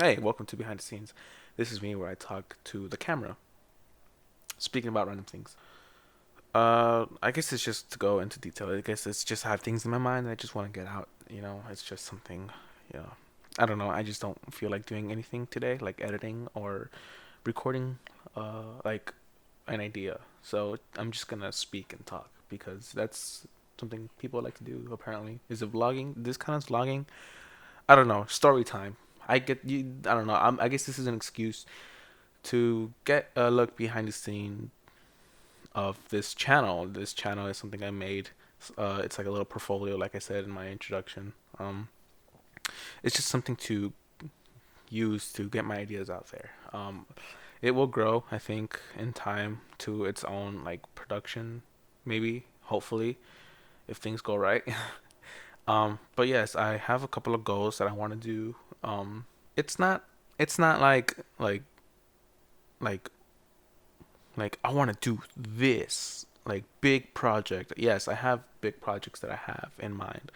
Hey, welcome to Behind the Scenes. This is me where I talk to the camera, speaking about random things. I guess it's just to go into detail. I guess it's just I have things in my mind that I just want to get out. It's just something, you know, I don't know. I just don't feel like doing anything today, like editing or recording, like an idea. So I'm just gonna speak and talk because that's something people like to do. Apparently, is it vlogging? This kind of vlogging? I don't know. Story time. I get you. I don't know. I guess this is an excuse to get a look behind the scene of this channel. This channel is something I made. It's like a little portfolio, like I said in my introduction. It's just something to use to get my ideas out there. It will grow, I think, in time to its own like production, maybe, hopefully, if things go right. But yes, I have a couple of goals that I want to do. It's not, it's not like I want to do this like big project. Yes, I have big projects that I have in mind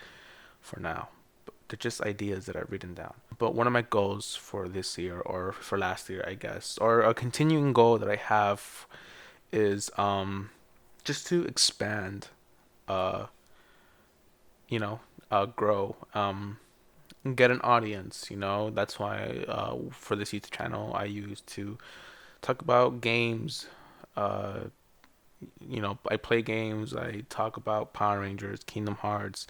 for now. But they're just ideas that I've written down. But one of my goals for this year or for last year, I guess, or a continuing goal that I have is just to expand, uh you know, grow, get an audience. That's why for this YouTube channel I use to talk about games. I play games. I talk about Power Rangers, Kingdom Hearts.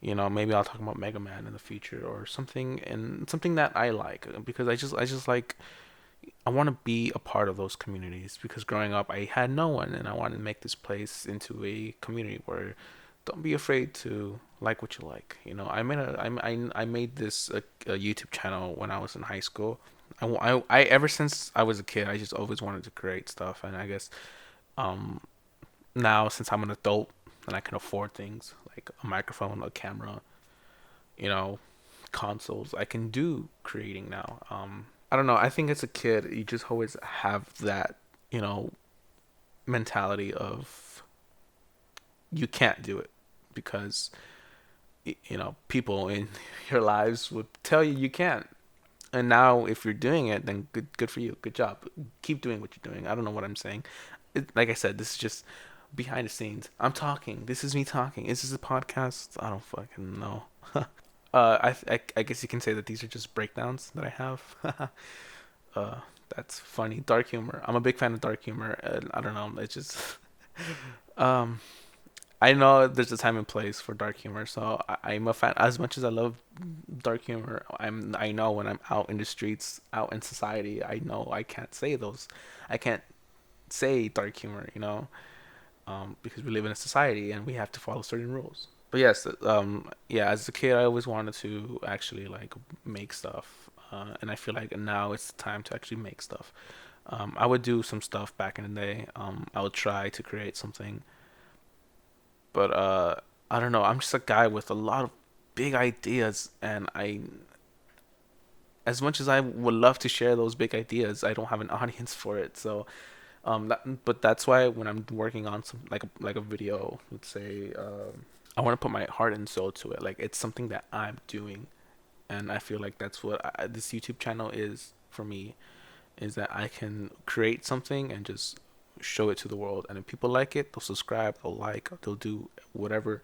Maybe I'll talk about Mega Man in the future or something, and something that I like because I just like I want to be a part of those communities because growing up I had no one, and I want to make this place into a community where don't be afraid to like what you like. I made this a YouTube channel when I was in high school. I ever since I was a kid, I just always wanted to create stuff, and I guess um now since I'm an adult and I can afford things like a microphone, a camera, you know, consoles, I can do creating now. I don't know. I think as a kid, you just always have that, you know, mentality of you can't do it because people in your lives would tell you you can't. And now if you're doing it, then good for you. Good job. Keep doing what you're doing. I don't know what I'm saying. Like I said, this is just behind the scenes. I'm talking. This is me talking. Is this a podcast? I don't fucking know. I guess you can say that these are just breakdowns that I have. uh, that's funny. Dark humor. I'm a big fan of dark humor. I don't know. It's just um, I know there's a time and place for dark humor, so I'm a fan. As much as I love dark humor, I know when I'm out in the streets, out in society, I know I can't say those. I can't say dark humor. Because we live in a society and we have to follow certain rules. But yes, yeah, as a kid, I always wanted to actually like make stuff, and I feel like now it's time to actually make stuff. I would do some stuff back in the day. I would try to create something, but I don't know. I'm just a guy with a lot of big ideas, and as much as I would love to share those big ideas, I don't have an audience for it. So but that's why when I'm working on some like a video, let's say, I want to put my heart and soul to it. Like it's something that I'm doing, and I feel like that's what this YouTube channel is for me. Is that I can create something and just show it to the world, and if people like it, they'll subscribe, they'll like, they'll do whatever.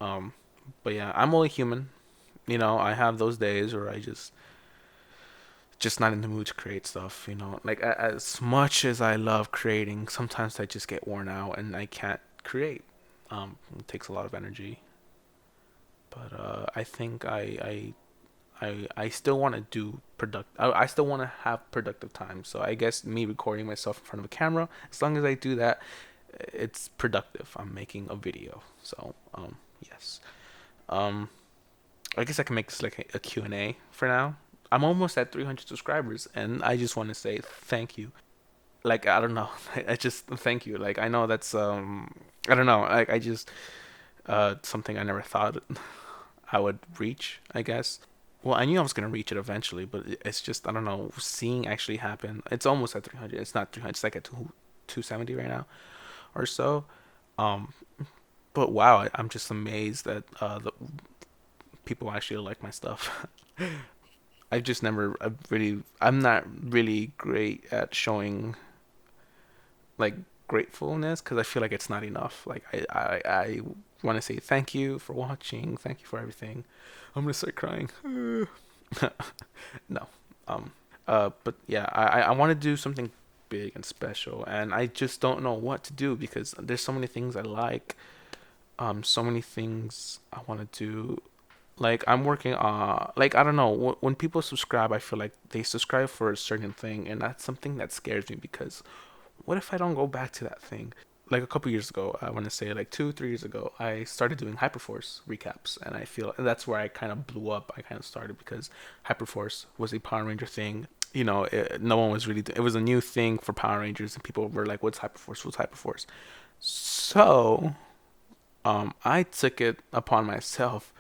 Um, but yeah, I'm only human. I have those days where I just not in the mood to create stuff. Like as much as I love creating, sometimes I just get worn out and I can't create. It takes a lot of energy, but I think I still want to do I still want to have productive time. So I guess me recording myself in front of a camera, as long as I do that, it's productive. I'm making a video. So yes. Um, I guess I can make this like a Q&A for now. I'm almost at 300 subscribers, and I just want to say thank you. Like I don't know, I just thank you. Like I know that's I don't know. Like I just something I never thought I would reach. I guess. Well, I knew I was gonna reach it eventually, but it's just I don't know. Seeing actually happen. It's almost at 300. It's not 300. It's like at 270 right now or so. Um, but wow, I'm just amazed that the people actually like my stuff. I'm not really great at showing like gratefulness because I feel like it's not enough. Like I want to say thank you for watching, thank you for everything. I'm gonna start crying. No. Um. But yeah, I want to do something big and special, and I just don't know what to do because there's so many things I like. So many things I want to do. Like I'm working like I don't know, when people subscribe, I feel like they subscribe for a certain thing, and that's something that scares me because what if I don't go back to that thing? Like a couple years ago, I want to say like 2 3 years ago, I started doing Hyperforce recaps, and I feel and that's where I kind of blew up. I kind of started because Hyperforce was a Power Ranger thing. No one was really. It was a new thing for Power Rangers, and people were like, "What's Hyperforce? What's Hyperforce?" So, I took it upon myself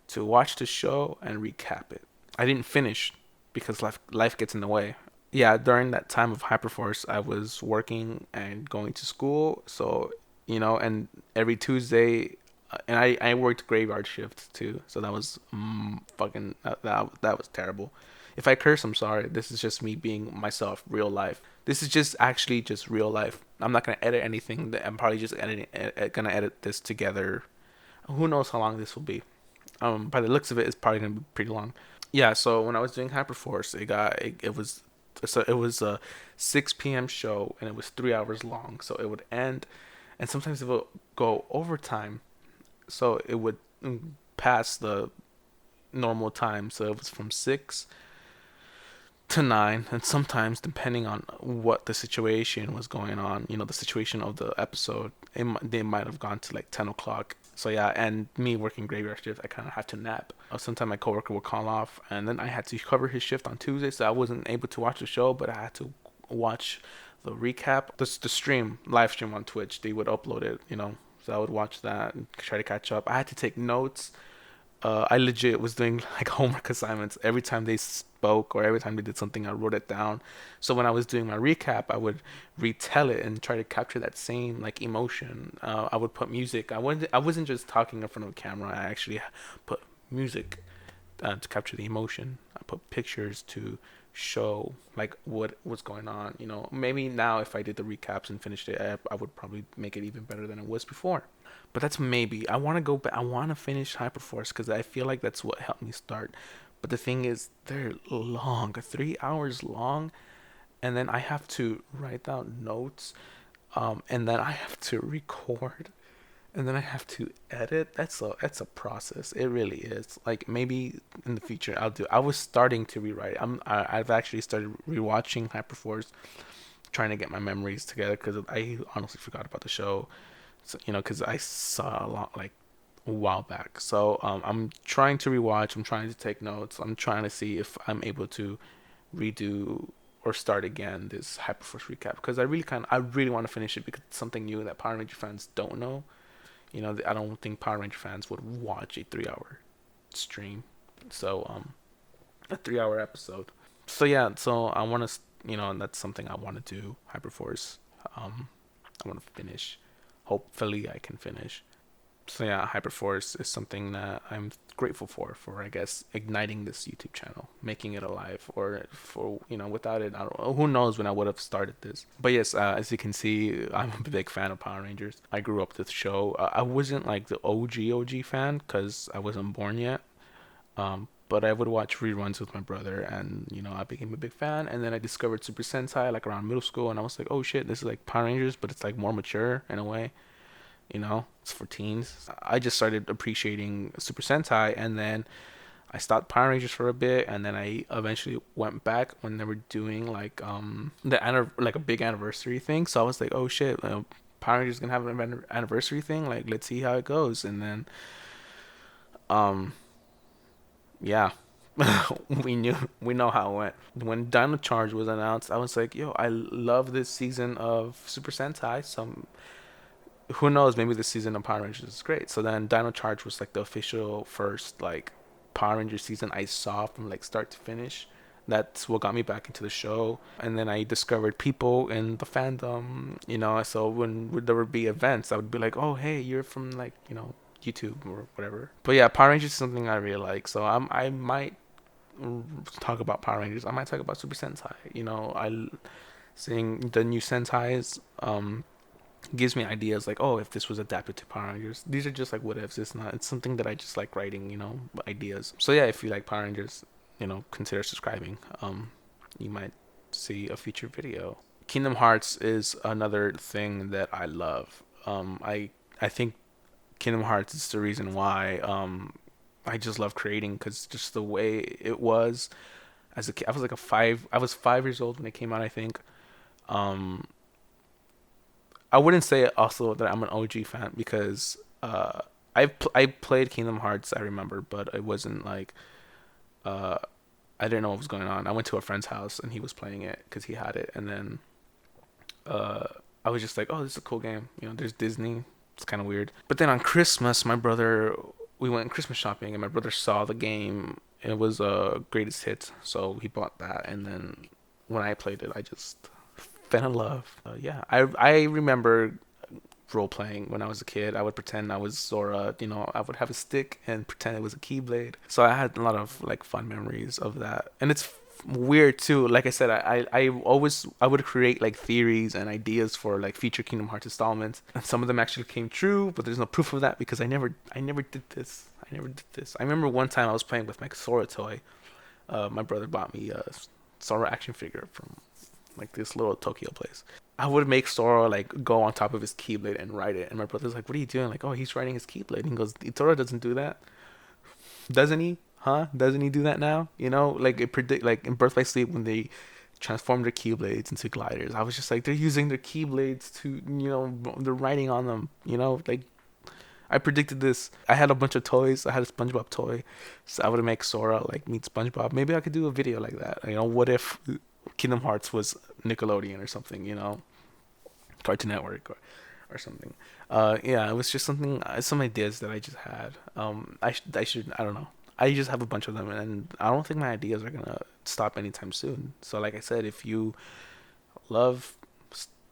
to watch the show and recap it. I didn't finish because life gets in the way. Yeah, during that time of Hyperforce, I was working and going to school. So, and every Tuesday, and I worked graveyard shift too. So that was fucking, that was terrible. If I curse, I'm sorry. This is just me being myself, real life. This is just actually just real life. I'm not gonna edit anything. I'm probably just gonna edit this together. Who knows how long this will be? By the looks of it, it's probably gonna be pretty long. Yeah, so when I was doing Hyperforce, it was a 6 p.m. show and it was 3 hours long. So it would end, and sometimes it would go overtime. So it would pass the normal time. So it was from 6 to 9, and sometimes depending on what the situation was going on, the situation of the episode, they might have gone to like 10 o'clock. So yeah, and me working graveyard shift, I kind of had to nap. Sometimes my coworker would call off, and then I had to cover his shift on Tuesday, so I wasn't able to watch the show, but I had to watch the recap, the stream, live stream on Twitch. They would upload it. So I would watch that and try to catch up. I had to take notes. I legit was doing like homework assignments every time they spoke or every time they did something. I wrote it down. So when I was doing my recap, I would retell it and try to capture that same like emotion. I would put music. I wasn't just talking in front of a camera. I actually put music to capture the emotion. I put pictures to show like what was going on. Maybe now if I did the recaps and finished it, I would probably make it even better than it was before. But that's maybe. I want to go back. I want to finish Hyperforce because I feel like that's what helped me start. But the thing is, they're long, 3 hours long, and then I have to write down notes, and then I have to record, and then I have to edit. That's a process. It really is. Like maybe in the future I'll do. I was starting to rewrite. I've actually started rewatching Hyperforce, trying to get my memories together because I honestly forgot about the show. So, because I saw a lot like a while back. So I'm trying to rewatch. I'm trying to take notes. I'm trying to see if I'm able to redo or start again this Hyperforce recap because I really want to finish it because it's something new that Power Ranger fans don't know. I don't think Power Ranger fans would watch a 3 hour stream. So a 3 hour episode. So yeah, so I want to, that's something I want to do. Hyperforce. I want to finish. Hopefully, I can finish. So yeah, Hyperforce is something that I'm grateful for I guess igniting this YouTube channel, making it alive. Or for without it, I don't know. Who knows when I would have started this. But yes, as you can see, I'm a big fan of Power Rangers. I grew up with the show. I wasn't like the OG fan because I wasn't born yet. But I would watch reruns with my brother, and I became a big fan. And then I discovered Super Sentai like around middle school, and I was like, oh shit, this is like Power Rangers, but it's like more mature in a way. It's for teens. I just started appreciating Super Sentai, and then I stopped Power Rangers for a bit, and then I eventually went back when they were doing like like a big anniversary thing. So I was like, oh shit, Power Rangers gonna have an anniversary thing. Like, let's see how it goes. And then um yeah, we know how it went. When Dino Charge was announced, I was like, yo, I love this season of Super Sentai. Some Who knows, maybe this season of Power Rangers is great. So then Dino Charge was like the official first like Power Ranger season I saw from like start to finish. That's what got me back into the show. And then I discovered people in the fandom. So when there would be events, I would be like, oh hey, you're from like YouTube or whatever. But yeah, Power Rangers is something I really like. So I might talk about Power Rangers, I might talk about Super Sentai. Seeing the new Sentais gives me ideas like, oh, if this was adapted to Power Rangers, these are just like what ifs. It's not. It's something that I just like writing. Ideas. So yeah, if you like Power Rangers, consider subscribing. You might see a future video. Kingdom Hearts is another thing that I love. I think Kingdom Hearts is the reason why I just love creating, because just the way it was as a kid. I was 5 years old when it came out, I think. Um, I wouldn't say also that I'm an OG fan, because I played Kingdom Hearts, I remember, but it wasn't like uh I didn't know what was going on. I went to a friend's house and he was playing it because he had it, and then uh I was just like, oh, this is a cool game. There's Disney. It's kind of weird. But then on Christmas, we went Christmas shopping, and my brother saw the game. It was greatest hits, so he bought that, and then when I played it, I just fell in love. Yeah, I remember role playing when I was a kid. I would pretend I was Zora. I would have a stick and pretend it was a Keyblade. So I had a lot of like fun memories of that, and it's weird too. Like I said, I would create like theories and ideas for like future Kingdom Hearts installments, and some of them actually came true, but there's no proof of that because I never did this. I never did this. I remember one time I was playing with my Sora toy. My brother bought me a Sora action figure from like this little Tokyo place. I would make Sora like go on top of his Keyblade and ride it, and my brother's like, "What are you doing?" Like, "Oh, he's riding his Keyblade." And he goes, "Sora doesn't do that, doesn't he? Huh? Doesn't he do that now? Like it predict like in Birth by Sleep when they transform their Keyblades into gliders. I was just like, they're using their Keyblades to, they're riding on them. Like I predicted this. I had a bunch of toys. I had a SpongeBob toy, so I would make Sora like meet SpongeBob. Maybe I could do a video like that. What if Kingdom Hearts was Nickelodeon or something? Cartoon Network or something. Yeah, it was just something, some ideas that I just had. I don't know. I just have a bunch of them, and I don't think my ideas are gonna stop anytime soon. So, like I said, if you love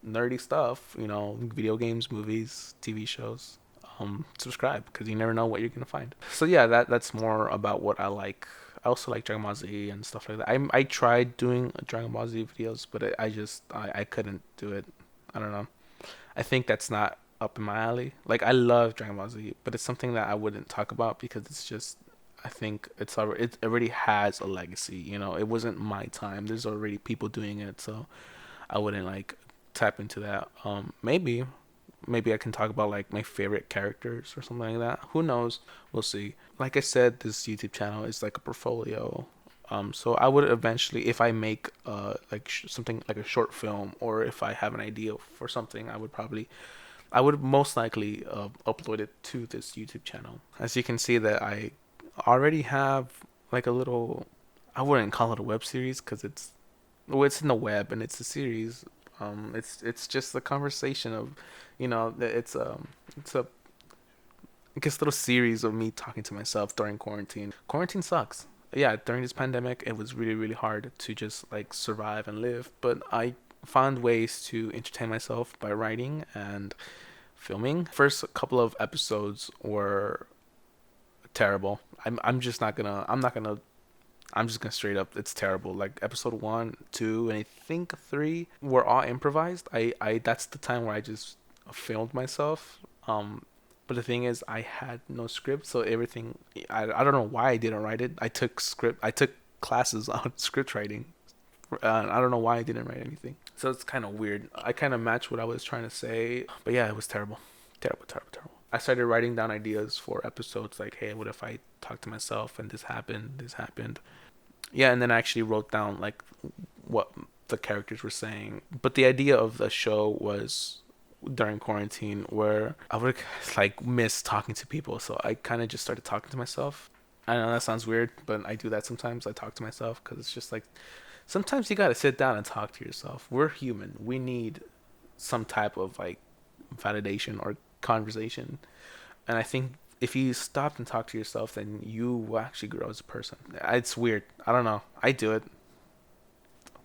nerdy stuff, video games, movies, TV shows, subscribe because you never know what you're gonna find. So yeah, that's more about what I like. I also like Dragon Ball Z and stuff like that. I tried doing Dragon Ball Z videos, but I couldn't do it. I don't know. I think that's not up in my alley. Like I love Dragon Ball Z, but it's something that I wouldn't talk about because it's just, I think it already has a legacy. It wasn't my time. There's already people doing it, so I wouldn't like tap into that. Maybe I can talk about like my favorite characters or something like that. Who knows? We'll see. Like I said, this YouTube channel is like a portfolio. So I would eventually, if I make like something like a short film, or if I have an idea for something, I would most likely upload it to this YouTube channel. As you can see, that I already have like a little. I wouldn't call it a web series because it's in the web and it's a series. It's just a conversation of, it's a I guess little series of me talking to myself during quarantine. Quarantine sucks. Yeah, during this pandemic, it was really really hard to just like survive and live. But I found ways to entertain myself by writing and filming. First couple of episodes were terrible. I'm just gonna straight up, it's terrible. Like episode 1, 2, and I think 3 were all improvised. I That's the time where I just filmed myself. But the thing is, I had no script, so everything. I don't know why I didn't write it. I took classes on script writing. I don't know why I didn't write anything. So it's kind of weird. I kind of matched what I was trying to say, but yeah, it was terrible, terrible, terrible, terrible. I started writing down ideas for episodes like, hey, what if I talk to myself and this happened. Yeah, and then I actually wrote down like what the characters were saying. But the idea of the show was during quarantine where I would like miss talking to people, so I kind of just started talking to myself. I know that sounds weird, but I do that sometimes. I talk to myself because it's just like sometimes you gotta sit down and talk to yourself. We're human. We need some type of like validation or conversation, and I think if you stop and talk to yourself, then you will actually grow as a person. It's weird. I don't know. I do it.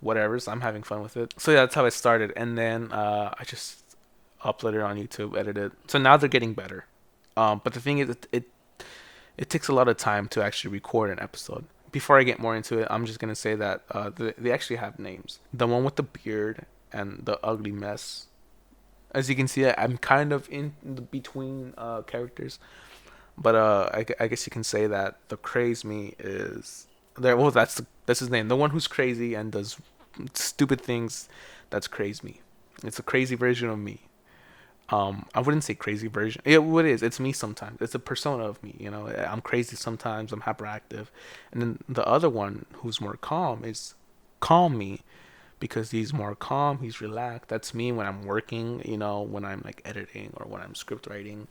Whatever. So I'm having fun with it. So yeah, that's how I started, and then I just uploaded it on YouTube, edited. So now they're getting better. But the thing is, it takes a lot of time to actually record an episode before I get more into it, I'm just gonna say that they actually have names. The one with the beard and the ugly mess. As you can see, I'm kind of in the between characters, but I guess you can say that the craze me is there. Well, that's his name. The one who's crazy and does stupid things. That's craze me. It's a crazy version of me. I wouldn't say crazy version. Yeah, what it is? It's me sometimes. It's a persona of me. You know, I'm crazy sometimes. I'm hyperactive, and then the other one who's more calm is calm me because he's more calm. He's relaxed. That's me when I'm working. You know, when I'm like editing or when I'm script writing.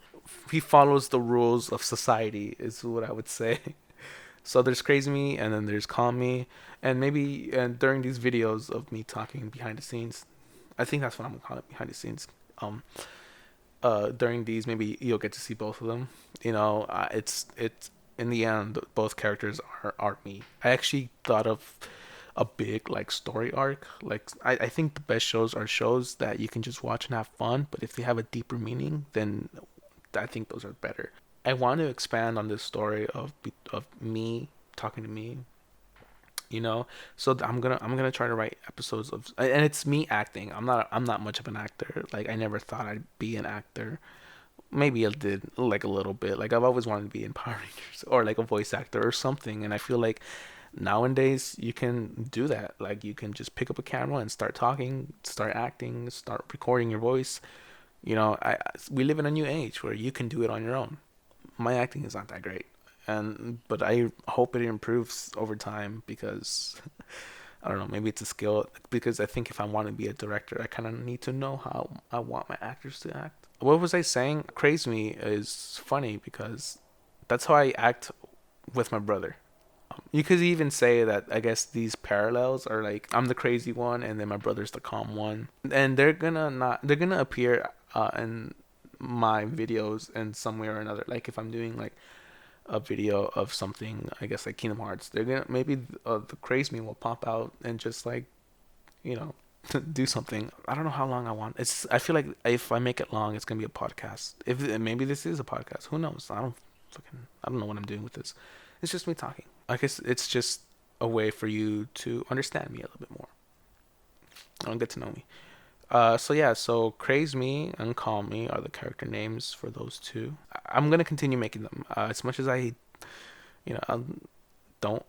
He follows the rules of society. Is what I would say. So there's crazy me, and then there's calm me, and maybe and during these videos of me talking behind the scenes, I think that's what I'm gonna call it, behind the scenes. Um, during these, maybe you'll get to see both of them. You know, it's in the end, both characters are me. I actually thought of a big like story arc. Like I think the best shows are shows that you can just watch and have fun, but if they have a deeper meaning, then I think those are better. I want to expand on this story of me talking to me, you know. So I'm gonna try to write episodes of, and it's me acting. I'm not much of an actor. Like I never thought I'd be an actor. Maybe I did like a little bit. Like I've always wanted to be in Power Rangers or like a voice actor or something. And I feel like nowadays you can do that. Like you can just pick up a camera and start talking, start acting, start recording your voice. You know, we live in a new age where you can do it on your own. My acting is not that great, and but I hope it improves over time because I don't know, maybe it's a skill. Because I think if I want to be a director, I kind of need to know how I want my actors to act. What was I saying? Craze Me is funny because that's how I act with my brother. You could even say that I guess these parallels are like I'm the crazy one and then my brother's the calm one, and they're gonna appear in my videos in some way or another. Like if I'm doing like a video of something, I guess like Kingdom Hearts, they're gonna maybe the craze me will pop out and just like, you know, do something. I don't know how long I want. It's I feel like if I make it long, it's gonna be a podcast. If maybe this is a podcast, who knows? I don't know what I'm doing with this. It's just me talking. I guess it's just a way for you to understand me a little bit more and get to know me. So yeah, so Craze Me and Calm Me are the character names for those two. I'm gonna continue making them. As much as you know,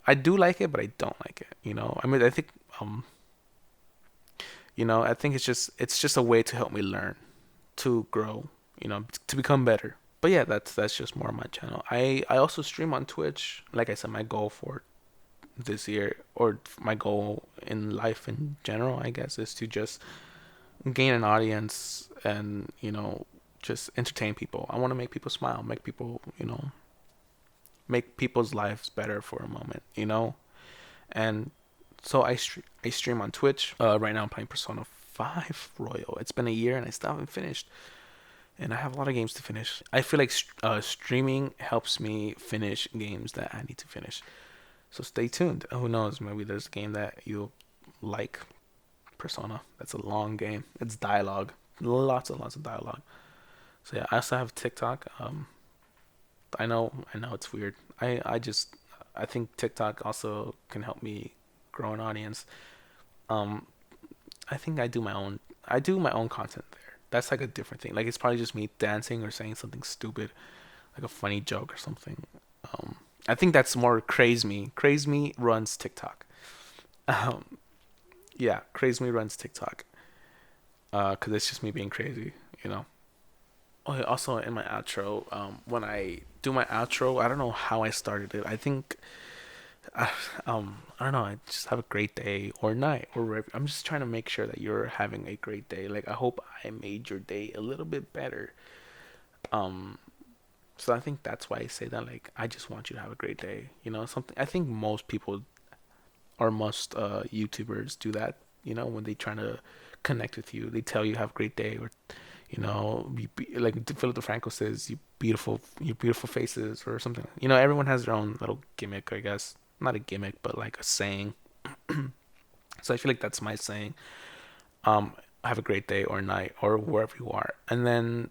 I do like it, but I don't like it. You know, I mean, I think, I think it's just a way to help me learn, to grow, to become better. But yeah, that's just more on my channel. I also stream on Twitch. Like I said, my goal for this year, or my goal in life in general, I guess, is to just gain an audience and just entertain people. I want to make people smile, make people make people's lives better for a moment, and so I stream on Twitch. Right now I'm playing Persona 5 Royal. It's been a year and I still haven't finished, and I have a lot of games to finish. I feel like streaming helps me finish games that I need to finish. So stay tuned. Who knows? Maybe there's a game that you'll like. Persona. That's a long game. It's dialogue, lots and lots of dialogue. So yeah, I also have TikTok. I know it's weird. I think TikTok also can help me grow an audience. Um, I think I do my own content there. That's like a different thing. Like it's probably just me dancing or saying something stupid, like a funny joke or something. Um, I think that's more Craze Me. Craze Me runs TikTok. Um, yeah, Craze Me runs TikTok. Cause it's just me being crazy, you know. Oh, yeah, also in my outro, when I do my outro, I don't know how I started it. I think, uh, I don't know. I just have a great day or night or whatever. I'm just trying to make sure that you're having a great day. Like I hope I made your day a little bit better. Um, so I think that's why I say that. Like I just want you to have a great day. Something. I think most people or most YouTubers do that. When they trying to connect with you, they tell you have a great day, or like Philip DeFranco says, you beautiful faces or something. Everyone has their own little gimmick, I guess. Not a gimmick, but like a saying. So I feel like that's my saying. Have a great day or night or wherever you are. And then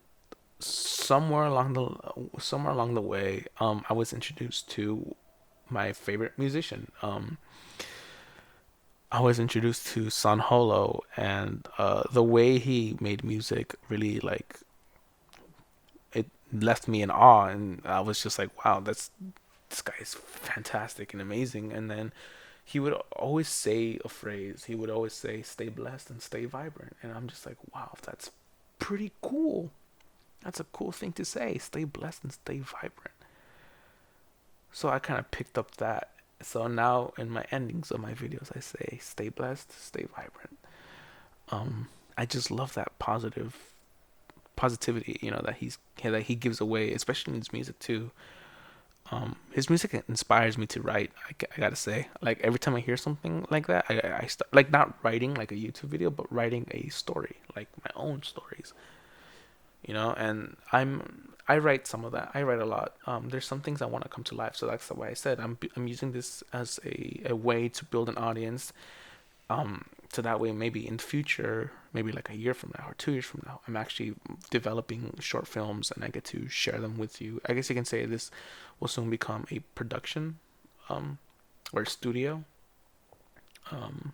somewhere along the way, I was introduced to my favorite musician. I was introduced to San Holo, and the way he made music really like it left me in awe, and I was just like, wow, that's this guy is fantastic and amazing. And then he would always say a phrase. He would always say, "Stay blessed and stay vibrant," and I'm just like, wow, that's pretty cool. That's a cool thing to say. Stay blessed and stay vibrant. So I kind of picked up that. So now in my endings of my videos, I say, "Stay blessed, stay vibrant." I just love that positivity, that he gives away, especially in his music too. His music inspires me to write. I gotta say, like every time I hear something like that, I start like not writing like a YouTube video, but writing a story, like my own stories. And I write some of that. I write a lot. There's some things I want to come to life, so that's why I said I'm using this as a way to build an audience. So that way, maybe in the future, maybe like a year from now or 2 years from now, I'm actually developing short films and I get to share them with you. I guess you can say this will soon become a production, or a studio. Um,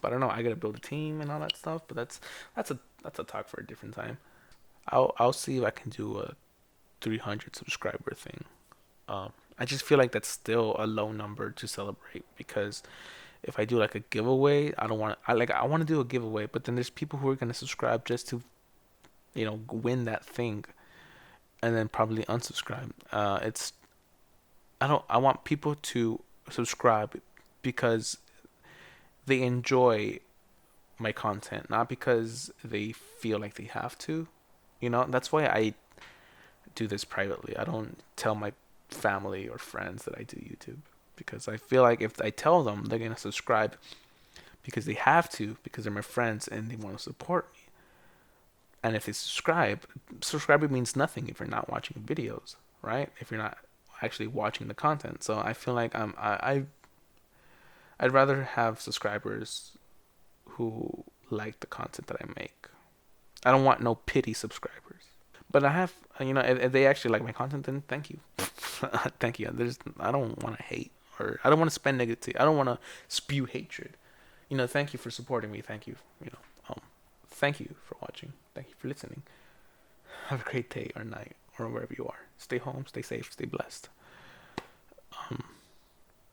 but I don't know. I gotta build a team and all that stuff. But that's a talk for a different time. I'll see if I can do a 300 subscriber thing. I just feel like that's still a low number to celebrate because if I do like a giveaway, I don't want I want to do a giveaway, but then there's people who are gonna subscribe just to win that thing and then probably unsubscribe. It's I don't I want people to subscribe because they enjoy my content, not because they feel like they have to. That's why I do this privately. I don't tell my family or friends that I do YouTube because I feel like if I tell them, they're gonna subscribe because they have to, because they're my friends and they want to support me. And if they subscribing means nothing if you're not watching videos, right? If you're not actually watching the content. So I feel like I'd rather have subscribers who like the content that I make. I don't want no pity subscribers. But I have, if they actually like my content, then thank you, thank you. I don't want to hate or I don't want to spend negative. I don't want to spew hatred. Thank you for supporting me. Thank you. Thank you for watching. Thank you for listening. Have a great day or night or wherever you are. Stay home, stay safe, stay blessed. Um,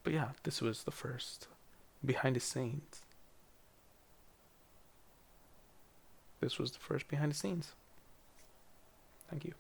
but yeah, this was the first behind the scenes. This was the first behind the scenes. Thank you.